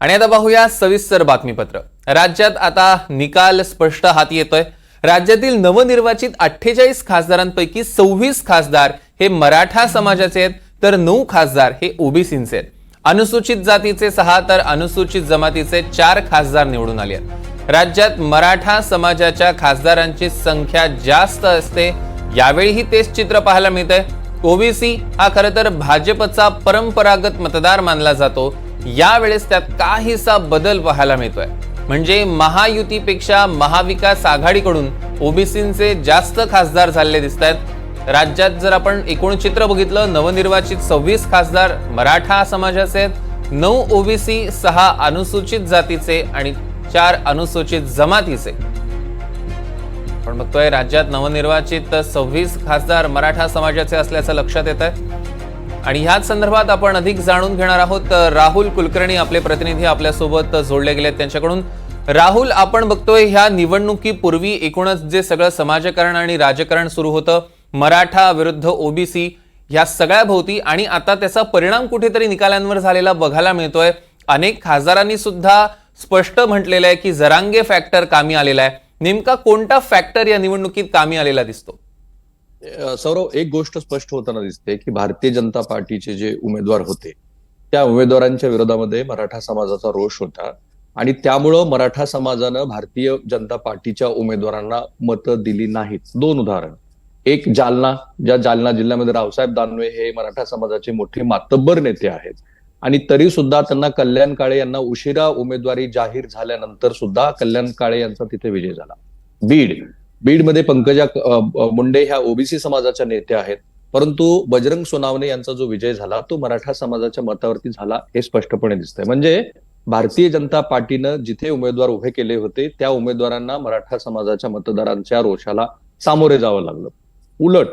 आणि आता पाहूया सविस्तर बातमीपत्र। राज्यात आता निकाल स्पष्ट हाती येतोय। राज्यातील नवनिर्वाचित 48 खासदारांपैकी 26 खासदार हे मराठा समाजाचे आहेत, तर 9 खासदार हे ओबीसींचे आहेत। अनुसूचित जातीचे 6 तर अनुसूचित जमातीचे 4 खासदार निवडून आले आहेत। राज्यात मराठा समाजाच्या खासदारांची संख्या जास्त असते, यावेळीही तेच चित्र पाहायला मिळतंय। ओबीसी हा खरं तर भाजपचा परंपरागत मतदार मानला जातो, यावेळेस त्यात काहीसा बदल पाहायला मिळतोय। म्हणजे महायुतीपेक्षा महाविकास आघाडीकडून ओबीसींचे जास्त खासदार झालेले दिसतात। राज्यात जर आपण एकूण चित्र बघितलं, नवनिर्वाचित 26 खासदार मराठा समाजाचे आहेत, 9 ओबीसी, 6 अनुसूचित जातीचे आणि 4 अनुसूचित जमातीचे। आपण बघतोय राज्यात नवनिर्वाचित 26 खासदार मराठा समाजाचे असल्याचं लक्षात येत आहे। आणि ह्याच संदर्भात आपण अधिक जाणून घेणार आहोत। राहुल कुलकर्णी आपले प्रतिनिधी आपल्यासोबत जोडले गेलेत त्यांच्याकडून। राहुल, आपण बघतोय ह्या निवडणुकीपूर्वी एकूणच जे सगळं समाजकारण आणि राजकारण सुरू होतं मराठा विरुद्ध ओबीसी ह्या सगळ्या भोवती, आणि आता त्याचा परिणाम कुठेतरी निकालांवर झालेला बघायला मिळतोय। अनेक खासदारांनी सुद्धा स्पष्ट म्हटलेलं आहे की जरांगे फॅक्टर कामी आलेला आहे। नेमका कोणता फॅक्टर या निवडणुकीत कामी आलेला दिसतो? सौरव, एक गोष्ट स्पष्ट होताना दिसते की भारतीय जनता पार्टीचे जे उमेदवार होते त्या उमेदवारांच्या विरोधामध्ये मराठा समाजाचा रोष होता, आणि त्यामुळं मराठा समाजानं भारतीय जनता पार्टीच्या उमेदवारांना मतं दिली नाहीत। 2 उदाहरण। एक, जालना जिल्ह्यामध्ये रावसाहेब दानवे हे मराठा समाजाचे मोठे मातब्बर नेते आहेत, आणि तरी सुद्धा त्यांना कल्याण काळे यांना उशिरा उमेदवारी जाहीर झाल्यानंतर सुद्धा कल्याण काळे यांचा तिथे विजय झाला। बीडमध्ये पंकजा मुंडे ह्या ओबीसी समाजाच्या नेत्या आहेत, परंतु बजरंग सोनावणे यांचा जो विजय झाला तो मराठा समाजाच्या मतावरती झाला, हे स्पष्टपणे दिसतंय। म्हणजे भारतीय जनता पार्टीनं जिथे उमेदवार उभे केले होते त्या उमेदवारांना मराठा समाजाच्या मतदारांच्या रोषाला सामोरे जावं लागलं। उलट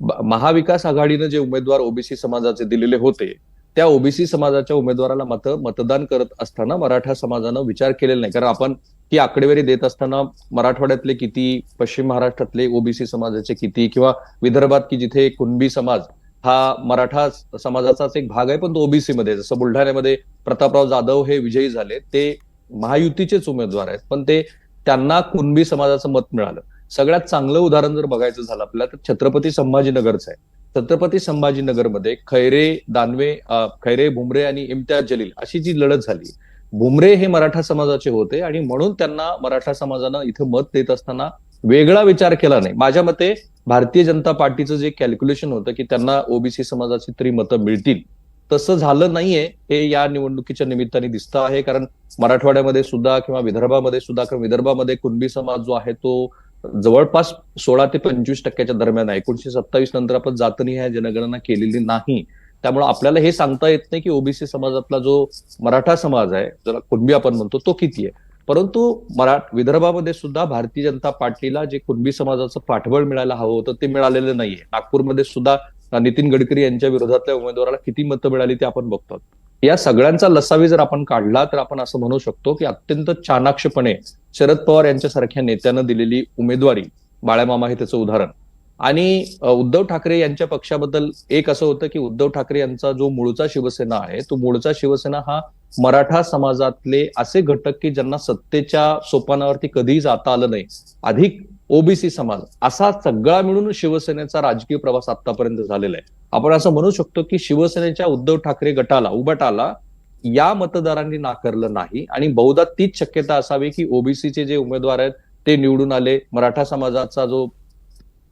महाविकास आघाडीनं जे उमेदवार ओबीसी समाजाचे दिलेले होते त्या ओबीसी समाजाच्या उमेदवाराला मतदान करत असताना मराठा समाजानं विचार केलेला नाही। कारण आपण ही आकडेवारी देत असताना मराठवाड्यातले किती, पश्चिम महाराष्ट्रातले ओबीसी समाजाचे किती, किंवा विदर्भात की जिथे कुणबी समाज हा मराठा समाजाचाच एक भाग आहे पण तो ओबीसी मध्ये, जसं बुलढाण्यामध्ये प्रतापराव जाधव हे विजयी झाले, ते महायुतीचेच उमेदवार आहेत पण त्यांना कुणबी समाजाचं मत मिळालं। सगळ्यात चांगलं उदाहरण जर बघायचं झालं आपल्याला तर छत्रपती संभाजीनगरचं आहे। छत्रपती संभाजीनगरमध्ये खैरे भुमरे आणि इम्तियाज जलील अशी जी लढत झाली, भुमरे हे मराठा समाजाचे होते आणि म्हणून त्यांना मराठा समाजानं इथं मत देत असताना वेगळा विचार केला नाही। माझ्या मते भारतीय जनता पार्टीचं जे कॅल्क्युलेशन होतं की त्यांना ओबीसी समाजाची तरी मतं मिळतील, तसं झालं नाहीये हे या निवडणुकीच्या निमित्ताने दिसतं आहे। कारण मराठवाड्यामध्ये सुद्धा किंवा विदर्भामध्ये कुणबी समाज जो आहे तो जवळपास 16 ते 25% दरम्यान आहे। 1927 नंतर आपण जातनिहाय जनगणना केलेली नाही, त्यामुळे आपल्याला हे सांगता येत नाही की ओबीसी समाजातला जो मराठा समाज आहे, ज्याला कुणबी आपण म्हणतो, तो किती आहे। परंतु विदर्भामध्ये सुद्धा भारतीय जनता पार्टीला जे कुणबी समाजाचं पाठबळ मिळायला हवं होतं ते मिळालेलं नाहीये। नागपूरमध्ये सुद्धा नितीन गडकरी यांच्या विरोधातल्या उमेदवाराला किती मतं मिळाली ते आपण बघतो। या सगळ्यांचा लसावी जर आपण काढला तर आपण असं म्हणू शकतो की अत्यंत चाणाक्षपणे शरद पवार यांच्यासारख्या नेत्यानं दिलेली उमेदवारी, बाळामामा हे त्याचं उदाहरण, आणि उद्धव ठाकरे यांच्या पक्षाबद्दल एक असं होतं की उद्धव ठाकरे यांचा जो मूळचा शिवसेना आहे तो मूळचा शिवसेना हा मराठा समाजातले असे घटक की ज्यांना सत्तेच्या सोपानावरती कधीही जाता आलं नाही, अधिक ओबीसी समाज, असा सगळा मिळून शिवसेनेचा राजकीय प्रवास आतापर्यंत झालेला आहे। आपण असं म्हणू शकतो की शिवसेनेच्या उद्धव ठाकरे गटाला, उबाटाला या मतदारांनी नाकारलं नाही, आणि बहुधा तीच शक्यता असावी की ओबीसीचे जे उमेदवार आहेत ते निवडून आले। मराठा समाजाचा जो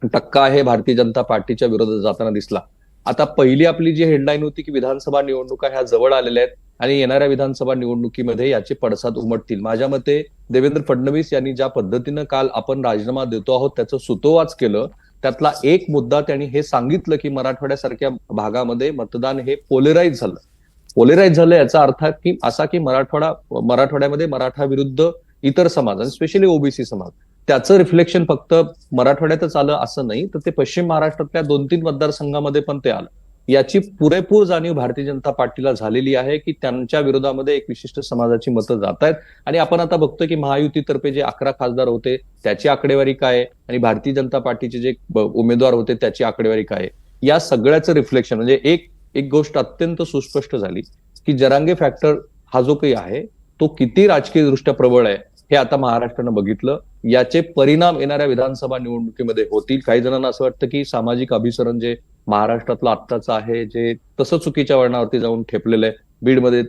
टक्का आहे भारतीय जनता पार्टीच्या विरोधात जाताना दिसला। आता पहिली आपली जी हेडलाईन होती की विधानसभा निवडणुका ह्या जवळ आलेल्या आहेत आणि येणाऱ्या विधानसभा निवडणुकीमध्ये याचे पडसाद उमटतील। माझ्या मते देवेंद्र फडणवीस यांनी ज्या पद्धतीनं काल आपण राजीनामा देतो आहोत त्याचं सुतोवाच केलं, त्यातला एक मुद्दा त्यांनी हे सांगितलं की मराठवाड्यासारख्या भागामध्ये मतदान हे पोलराईज झालं। याचा अर्थ की असा की मराठवाड्यामध्ये मराठा विरुद्ध इतर समाज आणि स्पेशली ओबीसी समाज, त्याचं रिफ्लेक्शन फक्त मराठवाड्यातच आलं असं नाही, तर ते पश्चिम महाराष्ट्रातल्या 2-3 मतदारसंघामध्ये पण ते आलं। याची पुरेपूर जाणीव भारतीय जनता पार्टीला झालेली आहे की त्यांच्या विरोधामध्ये एक विशिष्ट समाजाची मतं जात आहेत। आणि आपण आता बघतोय की महायुतीतर्फे जे 11 खासदार होते त्याची आकडेवारी काय आहे आणि भारतीय जनता पार्टीचे जे उमेदवार होते त्याची आकडेवारी काय आहे, या सगळ्याचं रिफ्लेक्शन म्हणजे एक गोष्ट अत्यंत सुस्पष्ट झाली की जरांगे फॅक्टर हा जो काही आहे तो किती राजकीय दृष्ट्या प्रबळ आहे हे आता महाराष्ट्रानं बघितलं. याचे परिणाम येणाऱ्या विधानसभा निवडणुकीमध्ये होतील. काही जणांना असं वाटतं की सामाजिक अभिसरण जे महाराष्ट्रातलं आत्ताचं आहे जे तसं चुकीच्या वळणावरती जाऊन ठेपलेलं आहे. बीडमध्ये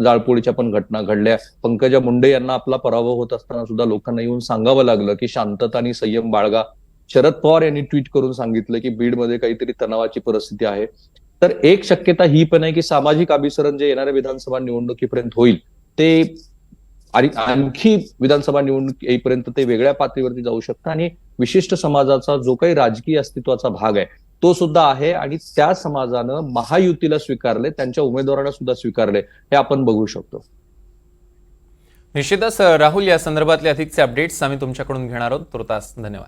जाळपोळीच्या पण घटना घडल्या. पंकजा मुंडे यांना आपला पराभव होत असताना सुद्धा लोकांना येऊन सांगावं लागलं की शांतता आणि संयम बाळगा. शरद पवार यांनी ट्विट करून सांगितलं की बीडमध्ये काहीतरी तणावाची परिस्थिती आहे. तर एक शक्यता ही पण आहे की सामाजिक अभिसरण जे येणाऱ्या विधानसभा निवडणुकीपर्यंत होईल ते आणि आणखी विधानसभा निवडणूक येईपर्यंत ते वेगळ्या पातळीवरती जाऊ शकतं आणि विशिष्ट समाजाचा जो काही राजकीय अस्तित्वाचा भाग आहे तो सुद्धा आहे आणि त्या समाजानं महायुतीला स्वीकारले, त्यांच्या उमेदवारांना सुद्धा स्वीकारले, हे आपण बघू शकतो. निश्चितच राहुल, या संदर्भातले अधिकचे अपडेट्स आम्ही तुमच्याकडून घेणार आहोत. तुर्तास धन्यवाद.